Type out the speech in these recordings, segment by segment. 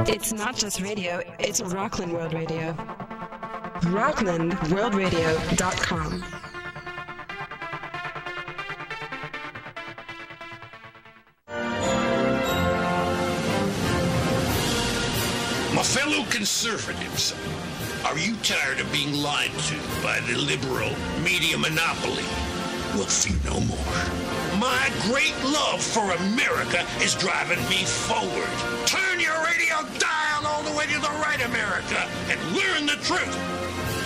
It's not just radio, it's Rockland World Radio. RocklandWorldRadio.com. My fellow conservatives, are you tired of being lied to by the liberal media monopoly? Well, fear no more. My great love for America is driving me forward. Turn your radio dial all the way to the right, America, and learn the truth.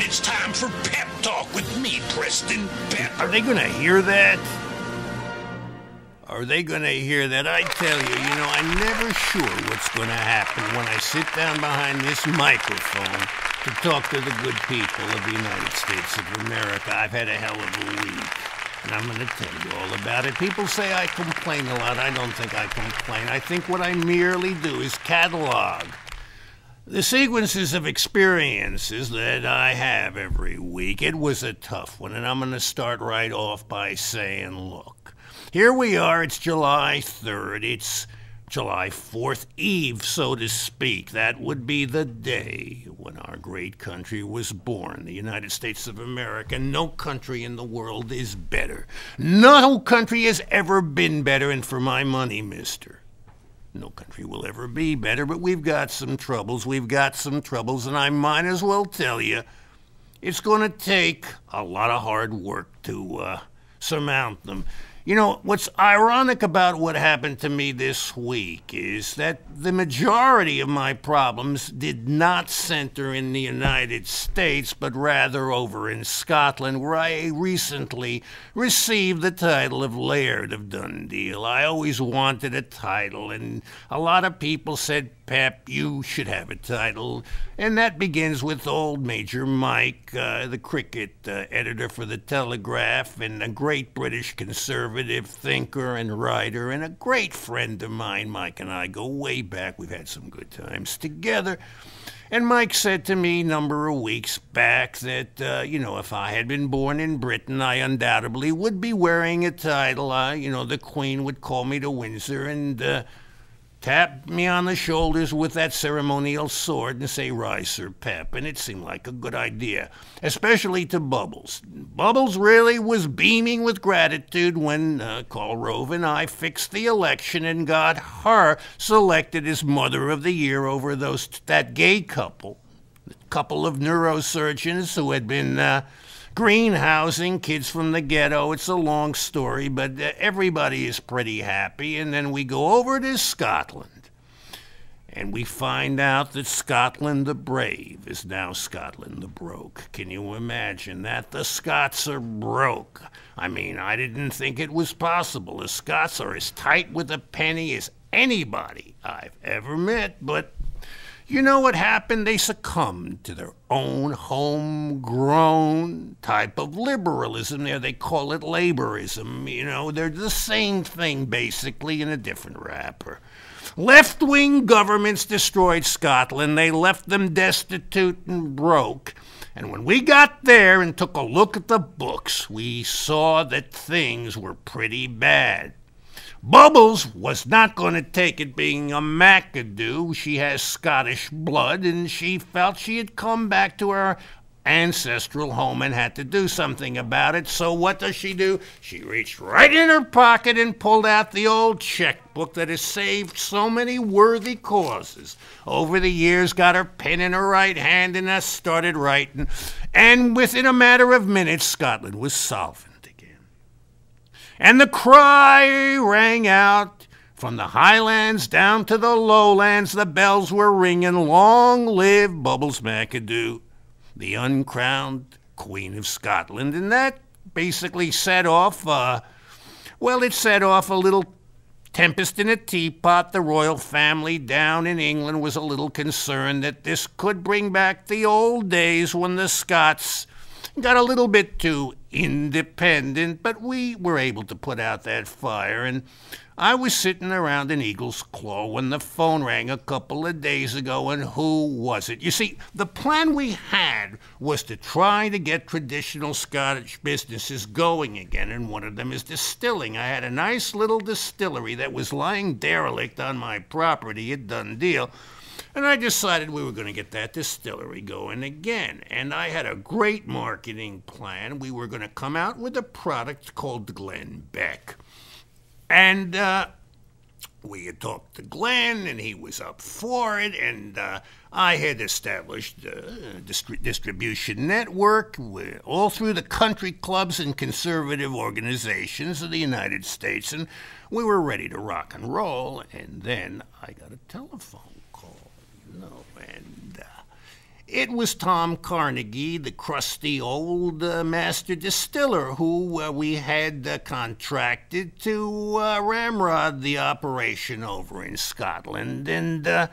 It's time for Pep Talk with me, Preston Pepper. Are they going to hear that? Are they going to hear that? I tell you, I'm never sure what's going to happen when I sit down behind this microphone to talk to the good people of the United States of America. I've had a hell of a week, and I'm going to tell you all about it. People say I complain a lot. I don't think I complain. I think what I merely do is catalog the sequences of experiences that I have every week. It was a tough one, and I'm going to start right off by saying, look, here we are, it's July 3rd, it's July 4th Eve, so to speak. That would be the day when our great country was born, the United States of America. No country in the world is better. No country has ever been better, and for my money, mister, no country will ever be better, but we've got some troubles, and I might as well tell you, it's going to take a lot of hard work to surmount them. What's ironic about what happened to me this week is that the majority of my problems did not center in the United States, but rather over in Scotland, where I recently received the title of Laird of Dundeel. I always wanted a title, and a lot of people said, Pep, you should have a title. And that begins with old Major Mike, the cricket editor for the Telegraph, and a great British conservative thinker and writer, and a great friend of mine. Mike and I go way back. We've had some good times together. And Mike said to me a number of weeks back that, if I had been born in Britain, I undoubtedly would be wearing a title. The Queen would call me to Windsor and tap me on the shoulders with that ceremonial sword and say, "Rise, Sir Pep," and it seemed like a good idea, especially to Bubbles. Bubbles really was beaming with gratitude when Karl Rove and I fixed the election and got her selected as Mother of the Year over that gay couple of neurosurgeons who had been greenhousing kids from the ghetto. It's a long story, but everybody is pretty happy. And then we go over to Scotland, and we find out that Scotland the Brave is now Scotland the Broke. Can you imagine that? The Scots are broke. I mean, I didn't think it was possible. The Scots are as tight with a penny as anybody I've ever met, but you know what happened? They succumbed to their own homegrown type of liberalism there. They call it laborism. They're the same thing, basically, in a different wrapper. Left-wing governments destroyed Scotland. They left them destitute and broke. And when we got there and took a look at the books, we saw that things were pretty bad. Bubbles was not going to take it being a McAdoo. She has Scottish blood, and she felt she had come back to her ancestral home and had to do something about it. So what does she do? She reached right in her pocket and pulled out the old checkbook that has saved so many worthy causes. Over the years, got her pen in her right hand and started writing. And within a matter of minutes, Scotland was solvent. And the cry rang out from the highlands down to the lowlands. The bells were ringing. Long live Bubbles McAdoo, the uncrowned Queen of Scotland. And that basically set off, it set off a little tempest in a teapot. The royal family down in England was a little concerned that this could bring back the old days when the Scots got a little bit too independent, but we were able to put out that fire. And I was sitting around an Eagle's Claw when the phone rang a couple of days ago, and who was it? You see, the plan we had was to try to get traditional Scottish businesses going again, and one of them is distilling. I had a nice little distillery that was lying derelict on my property at Dundeel. And I decided we were going to get that distillery going again. And I had a great marketing plan. We were going to come out with a product called Glenn Beck. And we had talked to Glenn, and he was up for it, and I had established a distribution network all through the country clubs and conservative organizations of the United States, and we were ready to rock and roll. And then I got a telephone call, and it was Tom Carnegie, the crusty old master distiller who we had contracted to ramrod the operation over in Scotland. And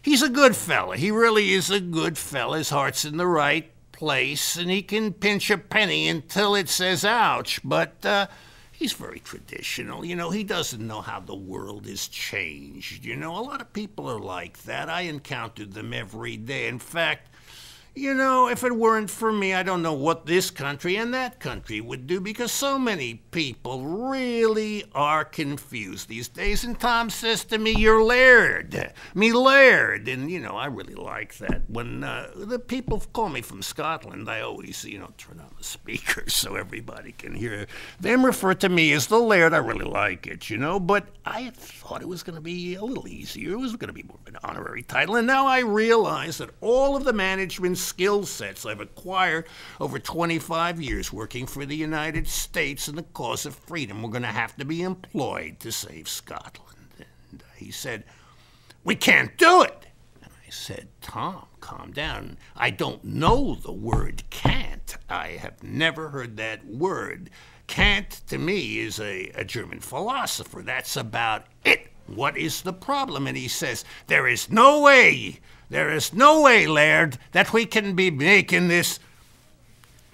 he's a good fella. He really is a good fella. His heart's in the right place, and he can pinch a penny until it says ouch. But he's very traditional. He doesn't know how the world has changed. A lot of people are like that. I encountered them every day. In fact, if it weren't for me, I don't know what this country and that country would do, because so many people really are confused these days. And Tom says to me, "You're Laird, me Laird." And, I really like that. When the people call me from Scotland, I always, turn on the speakers so everybody can hear them refer to me as the Laird. I really like it, but I thought it was going to be a little easier. It was going to be more of an honorary title. And now I realize that all of the management skill sets I've acquired over 25 years working for the United States in the cause of freedom were going to have to be employed to save Scotland. And he said, "We can't do it." And I said, "Tom, calm down. I don't know the word can't. I have never heard that word. Can't, to me, is a German philosopher. That's about it. What is the problem?" And he says, There is no way, Laird, that we can be making this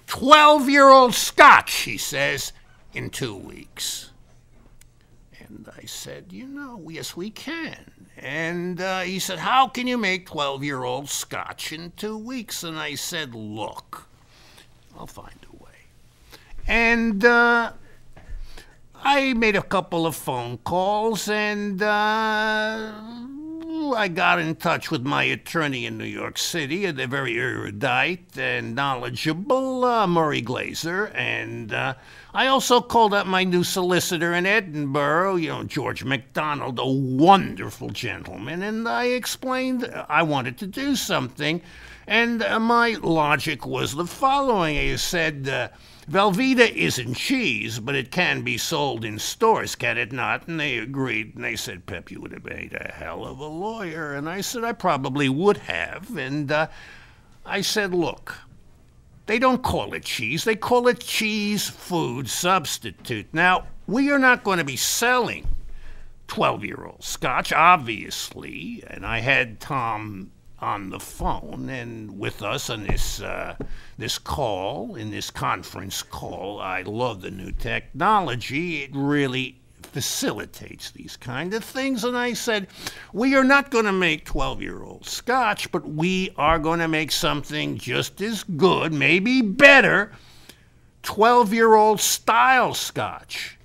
12-year-old Scotch," he says, "in 2 weeks." And I said, yes, we can. And he said, "How can you make 12-year-old Scotch in 2 weeks?" And I said, "Look, I'll find a way." And I made a couple of phone calls, and I got in touch with my attorney in New York City, the very erudite and knowledgeable Murray Glazer, and I also called up my new solicitor in Edinburgh, George MacDonald, a wonderful gentleman, and I explained I wanted to do something, and my logic was the following. I said, Velveeta isn't cheese, but it can be sold in stores, can it not? And they agreed, and they said, "Pep, you would have made a hell of a lawyer." And I said, "I probably would have." And I said, "Look, they don't call it cheese. They call it cheese food substitute. Now, we are not going to be selling 12-year-old Scotch, obviously." And I had Tom on the phone and with us on this call, in this conference call. I love the new technology. It really facilitates these kind of things. And I said, "We are not going to make 12-year-old Scotch, but we are going to make something just as good, maybe better, 12-year-old style Scotch."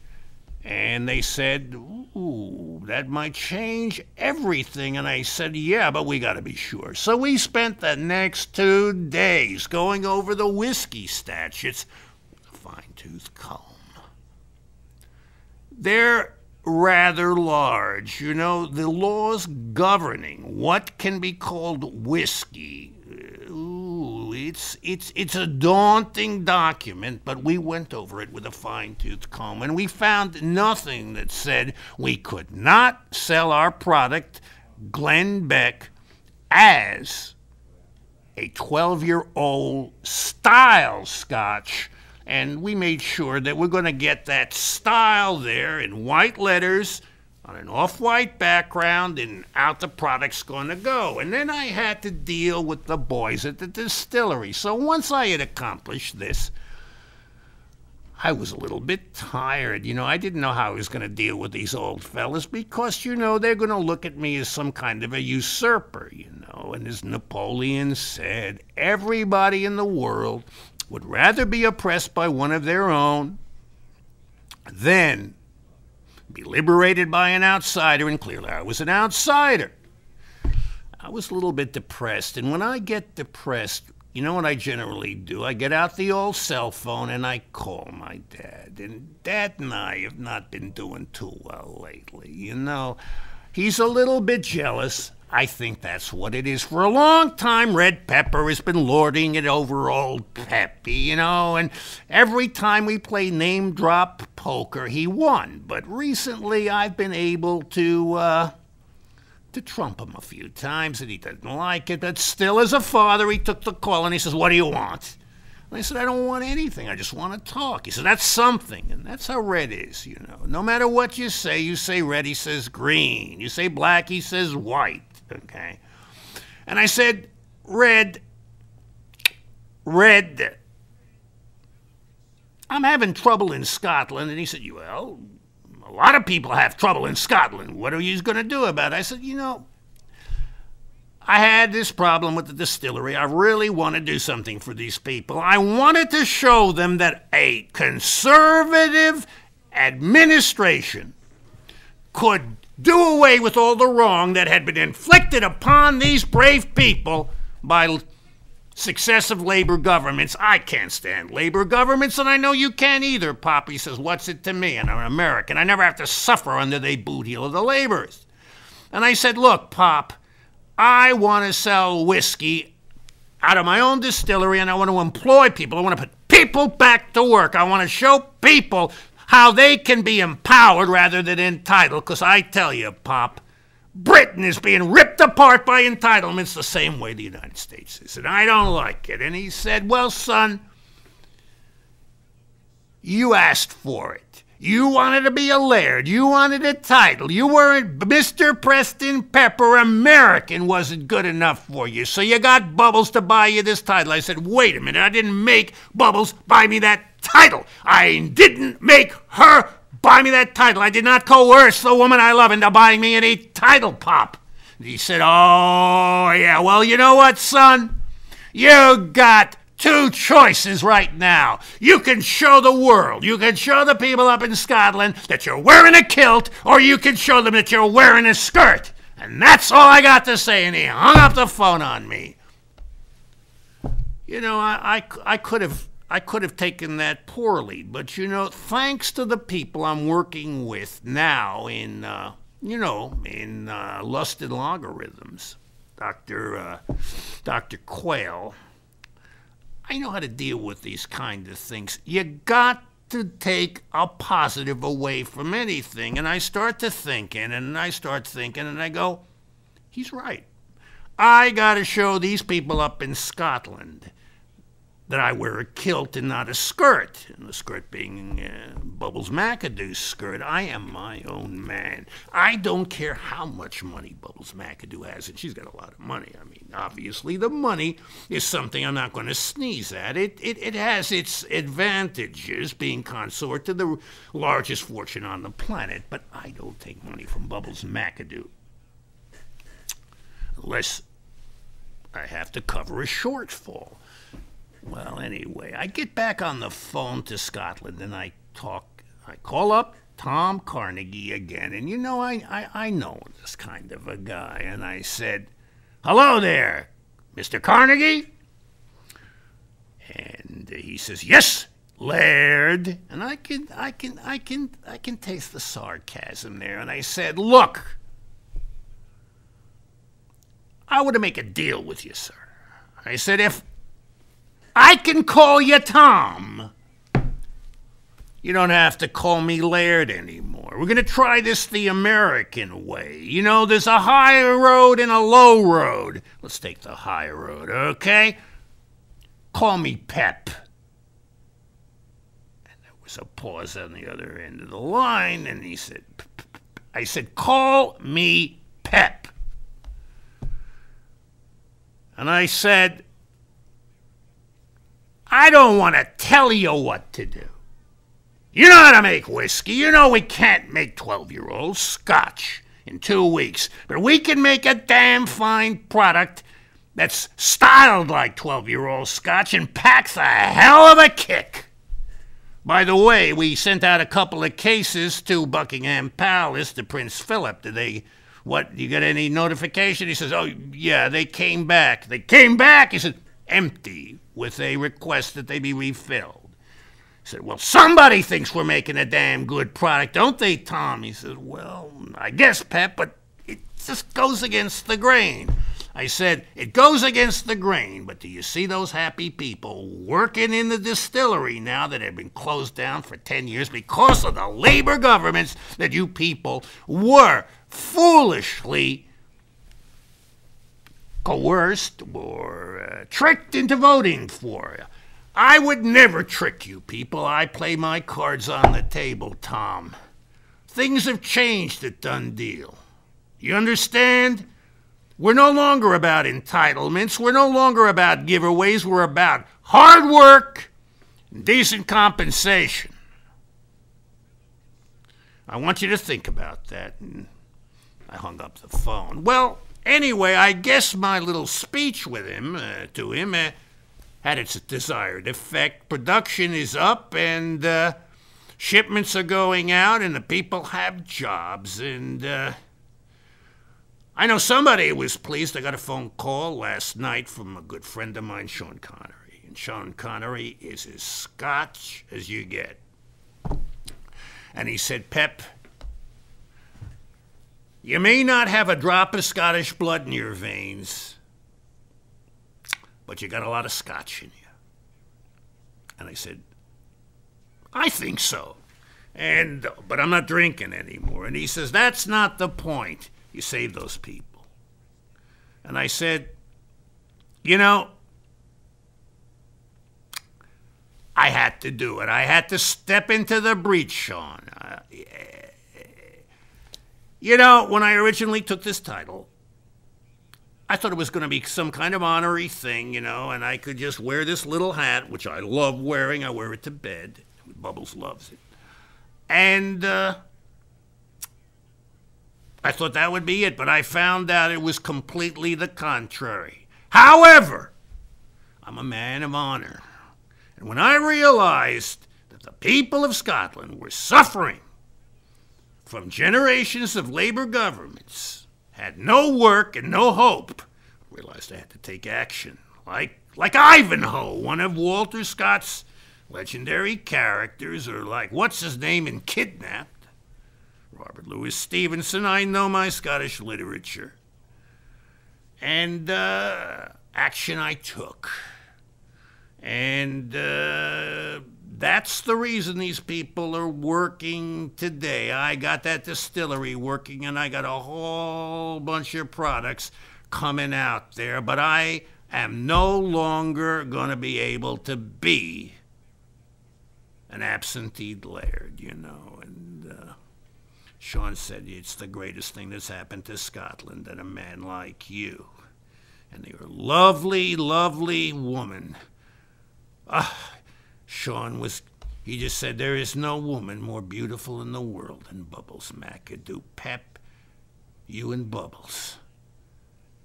And they said, "Ooh, that might change everything." And I said, "Yeah, but we got to be sure." So we spent the next 2 days going over the whiskey statutes with a fine-tooth comb. They're rather large. The laws governing what can be called whiskey. Ooh, it's a daunting document, but we went over it with a fine-tooth comb, and we found nothing that said we could not sell our product, Glenn Beck, as a 12-year-old style Scotch. And we made sure that we're going to get that style there in white letters on an off-white background, and out the product's going to go. And then I had to deal with the boys at the distillery. So once I had accomplished this, I was a little bit tired. I didn't know how I was going to deal with these old fellas, because, they're going to look at me as some kind of a usurper, And as Napoleon said, everybody in the world would rather be oppressed by one of their own than be liberated by an outsider, and clearly I was an outsider. I was a little bit depressed. And when I get depressed, you know what I generally do? I get out the old cell phone and I call my dad. And Dad and I have not been doing too well lately. You know, he's a little bit jealous. I think that's what it is. For a long time, Red Pepper has been lording it over old Peppy, you know, and every time we play name drop poker, he won. But recently, I've been able to trump him a few times, and he doesn't like it. But still, as a father, he took the call, and he says, "What do you want?" And I said, "I don't want anything. I just want to talk." He said, "That's something." And that's how Red is, you know. No matter what you say red, he says green. You say black, he says white, okay? And I said, Red, I'm having trouble in Scotland. And he said, "Well, a lot of people have trouble in Scotland. What are you going to do about it?" I said, "You know, I had this problem with the distillery. I really want to do something for these people. I wanted to show them that a conservative administration could do away with all the wrong that had been inflicted upon these brave people by successive labor governments." I can't stand labor governments, and I know you can't either, Pop. He says, "What's it to me? And I'm an American. I never have to suffer under the boot heel of the laborers." And I said, "Look, Pop, I want to sell whiskey out of my own distillery, and I want to employ people. I want to put people back to work. I want to show people how they can be empowered rather than entitled, because I tell you, Pop, Britain is being ripped apart by entitlements the same way the United States is, and I don't like it." And he said, "Well, son, you asked for it. You wanted to be a laird. You wanted a title. You weren't Mr. Preston Pepper. American wasn't good enough for you, so you got Bubbles to buy you this title." I said, "Wait a minute. I didn't make Bubbles buy me that title. I didn't make her buy me that title. I did not coerce the woman I love into buying me any title, Pop." And he said, "Oh, yeah, well, you know what, son? You got two choices right now. You can show the world, you can show the people up in Scotland that you're wearing a kilt, or you can show them that you're wearing a skirt. And that's all I got to say." And he hung up the phone on me. You know, I could have taken that poorly, but you know, thanks to the people I'm working with now in Lust and Logarithms, Dr. Quayle, I know how to deal with these kind of things. You got to take a positive away from anything. And I start thinking, and I go, he's right. I got to show these people up in Scotland that I wear a kilt and not a skirt, and the skirt being Bubbles McAdoo's skirt. I am my own man. I don't care how much money Bubbles McAdoo has, and she's got a lot of money. I mean, obviously the money is something I'm not going to sneeze at. It has its advantages, being consort to the largest fortune on the planet, but I don't take money from Bubbles McAdoo unless I have to cover a shortfall. Well, anyway, I get back on the phone to Scotland and I call up Tom Carnegie again. And you know, I know this kind of a guy. And I said, "Hello there, Mr. Carnegie?" And he says, "Yes, Laird." And I can taste the sarcasm there. And I said, "Look, I want to make a deal with you, sir." I said, "If I can call you Tom, you don't have to call me Laird anymore. We're going to try this the American way. You know, there's a high road and a low road. Let's take the high road, okay? Call me Pep." And there was a pause on the other end of the line, and I said, "Call me Pep." And I said, "I don't want to tell you what to do. You know how to make whiskey. You know we can't make 12-year-old Scotch in 2 weeks. But we can make a damn fine product that's styled like 12-year-old Scotch and packs a hell of a kick. By the way, we sent out a couple of cases to Buckingham Palace to Prince Philip. Do they what, you got any notification? He says, oh, yeah, they came back. They came back? He said, empty, with a request that they be refilled. He said, well, somebody thinks we're making a damn good product, don't they, Tom? He said, well, I guess, Pep, but it just goes against the grain. I said, it goes against the grain, but do you see those happy people working in the distillery now that have been closed down for 10 years because of the labor governments that you people were foolishly coerced or tricked into voting for? I would never trick you people. I play my cards on the table, Tom. Things have changed at Done Deal. You understand? We're no longer about entitlements. We're no longer about giveaways. We're about hard work and decent compensation. I want you to think about that. And I hung up the phone. Well, anyway, I guess my little speech with him, had its desired effect. Production is up and shipments are going out and the people have jobs. And I know somebody was pleased. I got a phone call last night from a good friend of mine, Sean Connery. And Sean Connery is as Scotch as you get. And he said, Pep, you may not have a drop of Scottish blood in your veins, but you got a lot of Scotch in you. And I said, I think so. But I'm not drinking anymore. And he says, that's not the point. You save those people. And I said, you know, I had to do it. I had to step into the breach, Sean. You know, when I originally took this title, I thought it was going to be some kind of honorary thing, you know, and I could just wear this little hat, which I love wearing. I wear it to bed. Bubbles loves it. And I thought that would be it, but I found out it was completely the contrary. However, I'm a man of honor. And when I realized that the people of Scotland were suffering from generations of Labour governments, had no work and no hope, I realized I had to take action. Like Ivanhoe, one of Walter Scott's legendary characters, or like what's his name in Kidnapped, Robert Louis Stevenson. I know my Scottish literature. And action I took. And that's the reason these people are working today. I got that distillery working, and I got a whole bunch of products coming out there. But I am no longer going to be able to be an absentee laird, you know. And Sean said, it's the greatest thing that's happened to Scotland, that a man like you, and you're a lovely, lovely woman. Sean he just said, there is no woman more beautiful in the world than Bubbles McAdoo. Pep, you and Bubbles.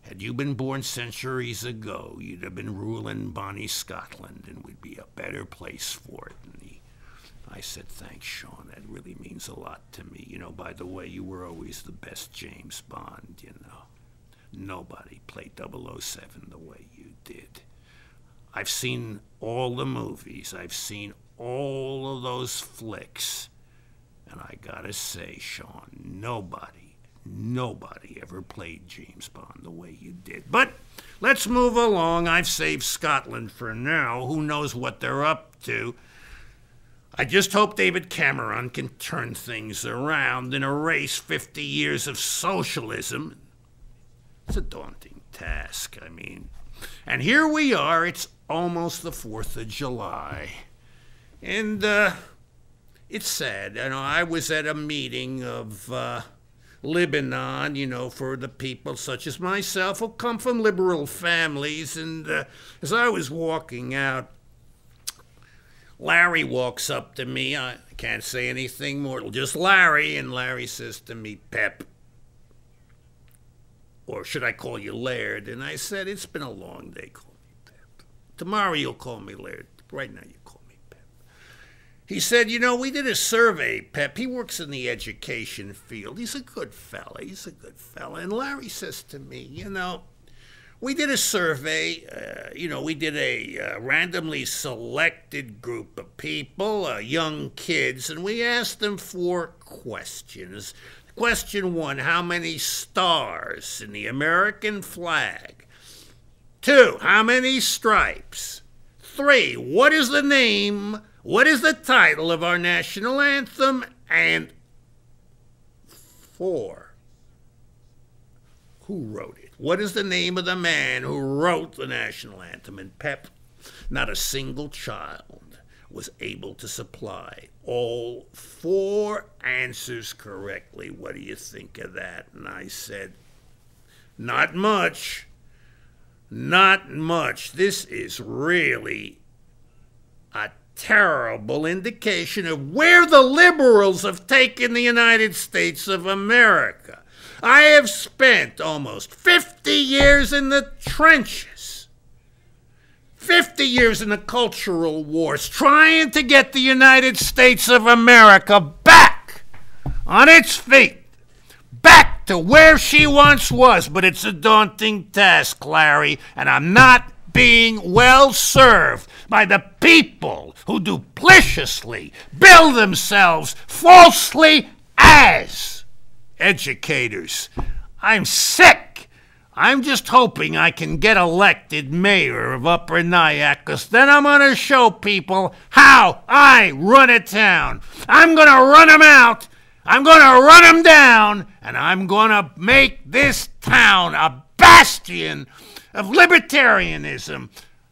Had you been born centuries ago, you'd have been ruling bonnie Scotland, and we'd be a better place for it. And I said, thanks, Sean. That really means a lot to me. You know, by the way, you were always the best James Bond, you know. Nobody played 007 the way you did. I've seen all the movies. I've seen all of those flicks. And I gotta say, Sean, nobody ever played James Bond the way you did. But let's move along. I've saved Scotland for now. Who knows what they're up to? I just hope David Cameron can turn things around and erase 50 years of socialism. It's a daunting task, I mean. And here we are, it's almost the 4th of July. And it's sad. You know, I was at a meeting of Lebanon, you know, for the people such as myself who come from liberal families. And as I was walking out, Larry walks up to me. I can't say anything more, just Larry. And Larry says to me, Pep, or should I call you Laird? And I said, it's been a long day. Call me Pep. Tomorrow you'll call me Laird. Right now you call me Pep. He said, you know, we did a survey, Pep. He works in the education field. He's a good fella. And Larry says to me, you know, we did a survey. We did a randomly selected group of people, young kids, and we asked them 4 questions. Question 1, how many stars in the American flag? 2, how many stripes? 3, what is the title of our national anthem? And 4, who wrote it? What is the name of the man who wrote the national anthem? And Pep, not a single child was able to supply all 4 answers correctly. What do you think of that? And I said, not much. Not much. This is really a terrible indication of where the liberals have taken the United States of America. I have spent almost 50 years in the trenches, 50 years in the cultural wars, trying to get the United States of America back on its feet, back to where she once was. But it's a daunting task, Larry, and I'm not being well served by the people who duplicitously bill themselves falsely as educators. I'm sick. I'm just hoping I can get elected mayor of Upper Nyack, because then I'm going to show people how I run a town. I'm going to run them out. I'm going to run them down, and I'm going to make this town a bastion of libertarianism,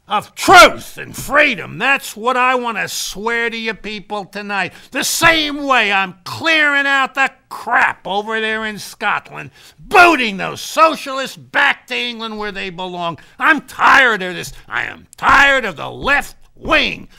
of truth and freedom. That's what I want to swear to you people tonight. The same way I'm clearing out the crap over there in Scotland, booting those socialists back to England where they belong. I'm tired of this. I am tired of the left wing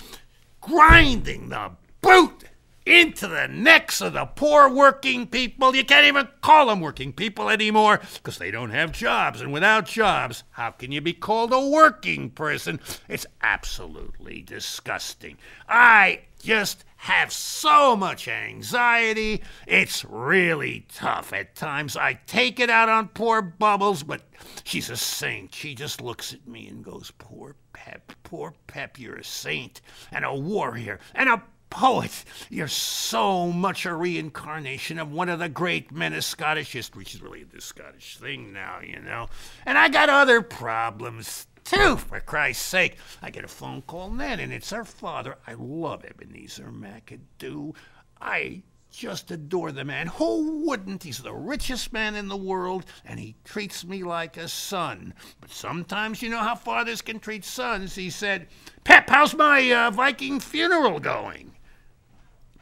grinding the boot into the necks of the poor working people. You can't even call them working people anymore because they don't have jobs. And without jobs, how can you be called a working person? It's absolutely disgusting. I just have so much anxiety. It's really tough at times. I take it out on poor Bubbles, but she's a saint. She just looks at me and goes, poor Pep, you're a saint and a warrior and a poet. You're so much a reincarnation of one of the great men of Scottish history. She's really into Scottish thing now, you know. And I got other problems too, for Christ's sake. I get a phone call then, and it's her father. I love Ebenezer McAdoo. I just adore the man. Who wouldn't? He's the richest man in the world, and he treats me like a son. But sometimes, you know how fathers can treat sons. He said, Pep, how's my Viking funeral going?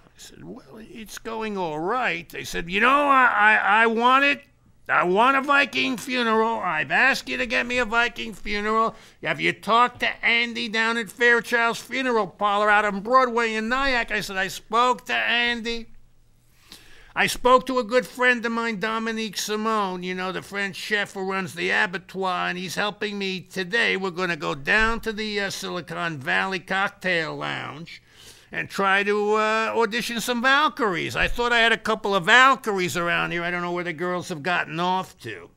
I said, well, it's going all right. They said, you know, I want it. I want a Viking funeral. I've asked you to get me a Viking funeral. Have you talked to Andy down at Fairchild's Funeral Parlor out on Broadway in Nyack? I said, I spoke to Andy. I spoke to a good friend of mine, Dominique Simone, you know, the French chef who runs the abattoir, and he's helping me today. We're going to go down to the Silicon Valley Cocktail Lounge and try to audition some Valkyries. I thought I had a couple of Valkyries around here. I don't know where the girls have gotten off to.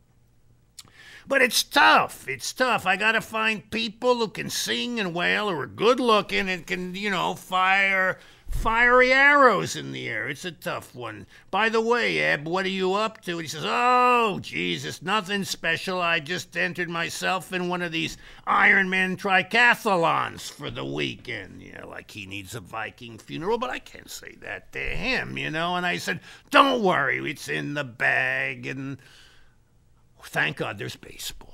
But it's tough. It's tough. I got to find people who can sing and wail, who are good looking and can, you know, fire fiery arrows in the air. It's a tough one. By the way, Eb, what are you up to? He says, oh, Jesus, nothing special. I just entered myself in one of these Ironman tricathlons for the weekend. You know, like he needs a Viking funeral, but I can't say that to him, you know. And I said, don't worry, it's in the bag. And thank God there's baseball.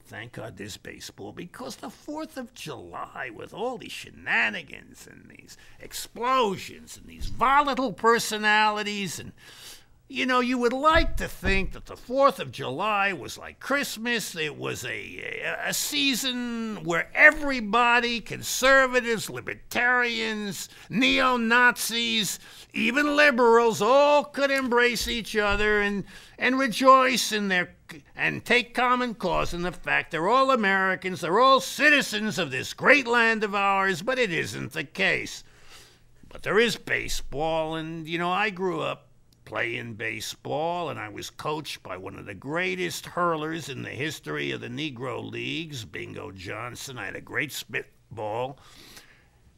Thank God there's baseball, because the 4th of July, with all these shenanigans and these explosions and these volatile personalities, and, you know, you would like to think that the 4th of July was like Christmas. It was a season where everybody, conservatives, libertarians, neo-Nazis, even liberals, all could embrace each other and rejoice in their and take common cause in the fact they're all Americans, they're all citizens of this great land of ours, but it isn't the case. But there is baseball, and, I grew up playing baseball, and I was coached by one of the greatest hurlers in the history of the Negro Leagues, Bingo Johnson. I had a great spitball.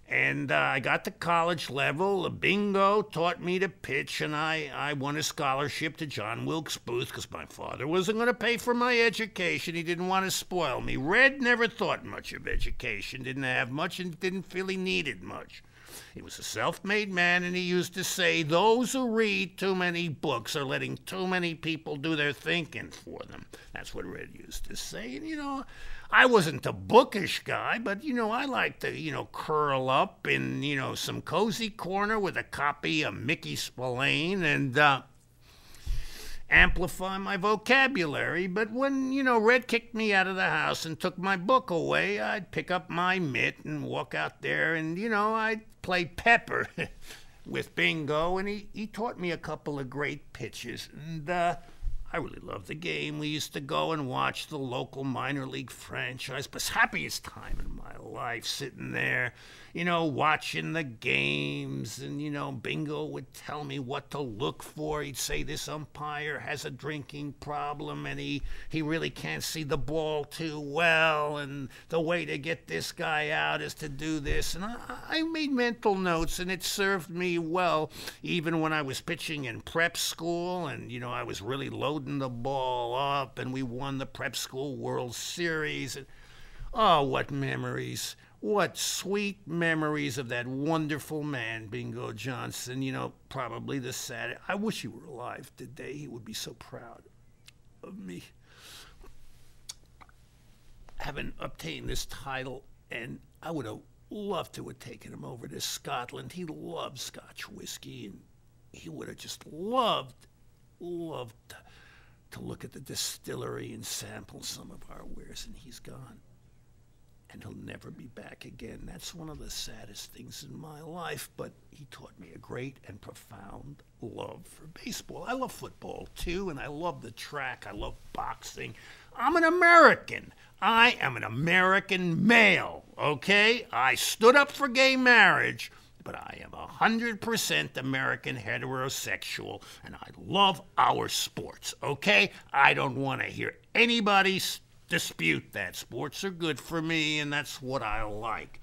And I got to college level. Bingo taught me to pitch, and I won a scholarship to John Wilkes Booth because my father wasn't going to pay for my education. He didn't want to spoil me. Red never thought much of education, didn't have much, and didn't feel he needed much. He was a self-made man, and he used to say, those who read too many books are letting too many people do their thinking for them. That's what Red used to say. And, I wasn't a bookish guy, but, I liked to, curl up in, some cozy corner with a copy of Mickey Spillane and amplify my vocabulary. But when, Red kicked me out of the house and took my book away, I'd pick up my mitt and walk out there and, I'd play Pepper with Bingo, and he taught me a couple of great pitches. And I really loved the game. We used to go and watch the local minor league franchise. But happiest time in my life, sitting there, watching the games. And, Bingo would tell me what to look for. He'd say this umpire has a drinking problem and he really can't see the ball too well. And the way to get this guy out is to do this. And I made mental notes, and it served me well, even when I was pitching in prep school. And, I was really loading the ball up, and we won the prep school World Series. And, oh, what memories. What sweet memories of that wonderful man, Bingo Johnson. Probably the saddest. I wish he were alive today. He would be so proud of me having obtained this title, and I would have loved to have taken him over to Scotland. He loved Scotch whiskey, and he would have just loved to look at the distillery and sample some of our wares, and he's gone. And he'll never be back again. That's one of the saddest things in my life, but he taught me a great and profound love for baseball. I love football, too, and I love the track. I love boxing. I'm an American. I am an American male, okay? I stood up for gay marriage, but I am 100% American heterosexual, and I love our sports, okay? I don't want to hear anybody dispute that. Sports are good for me, and that's what I like.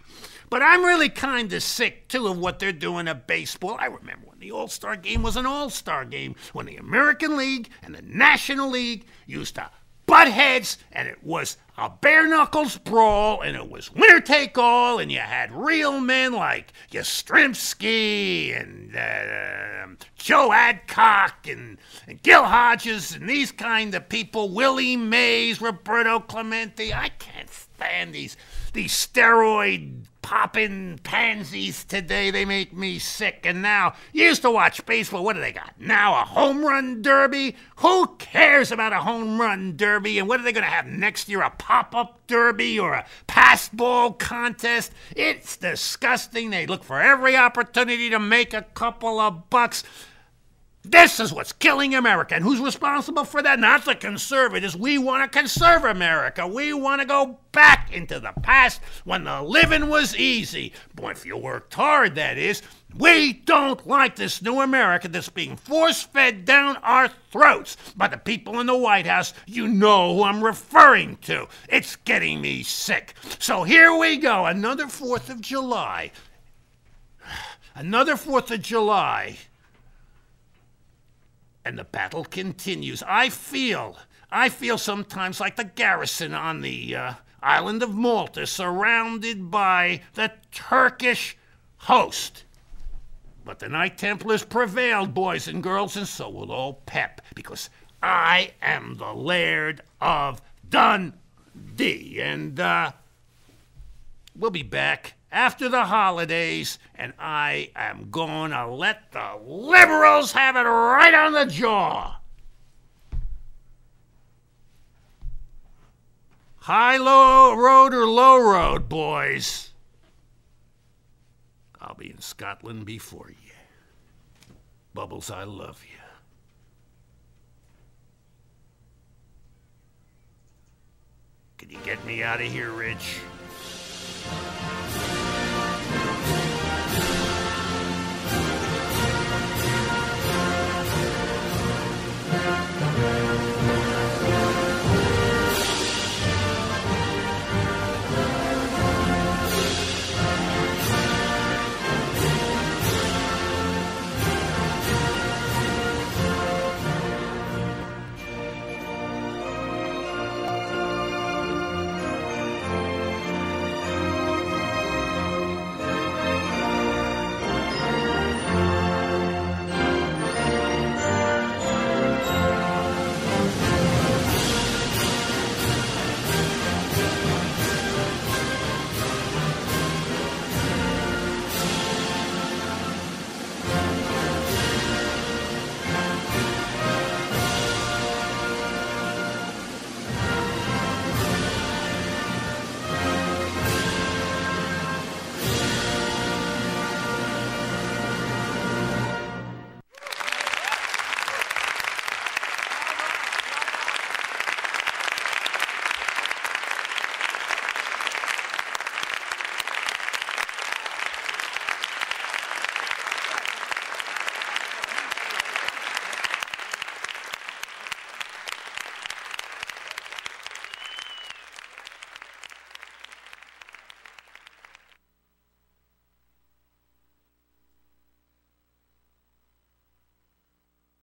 But I'm really kind of sick, too, of what they're doing at baseball. I remember when the All-Star game was an All-Star game, when the American League and the National League used to butt heads, and it was a bare-knuckles brawl, and it was winner-take-all, and you had real men like Yastrzemski and Joe Adcock and Gil Hodges and these kind of people, Willie Mays, Roberto Clemente. I can't stand these steroid popping pansies today. They make me sick. And now, you used to watch baseball. What do they got? Now a home run derby? Who cares about a home run derby? And what are they going to have next year? A pop-up derby or a pass ball contest? It's disgusting. They look for every opportunity to make a couple of bucks. This is what's killing America. And who's responsible for that? Not the conservatives. We want to conserve America. We want to go back into the past when the living was easy. Boy, if you worked hard, that is. We don't like this new America that's being force-fed down our throats by the people in the White House. You know who I'm referring to. It's getting me sick. So here we go. Another 4th of July. Another 4th of July. And the battle continues. I feel sometimes like the garrison on the island of Malta, surrounded by the Turkish host. But the Knight Templars prevailed, boys and girls, and so will old Pep, because I am the Laird of Dundee. And we'll be back after the holidays, and I am going to let the liberals have it right on the jaw. High low road or low road, boys. I'll be in Scotland before you. Bubbles, I love you. Can you get me out of here, Rich?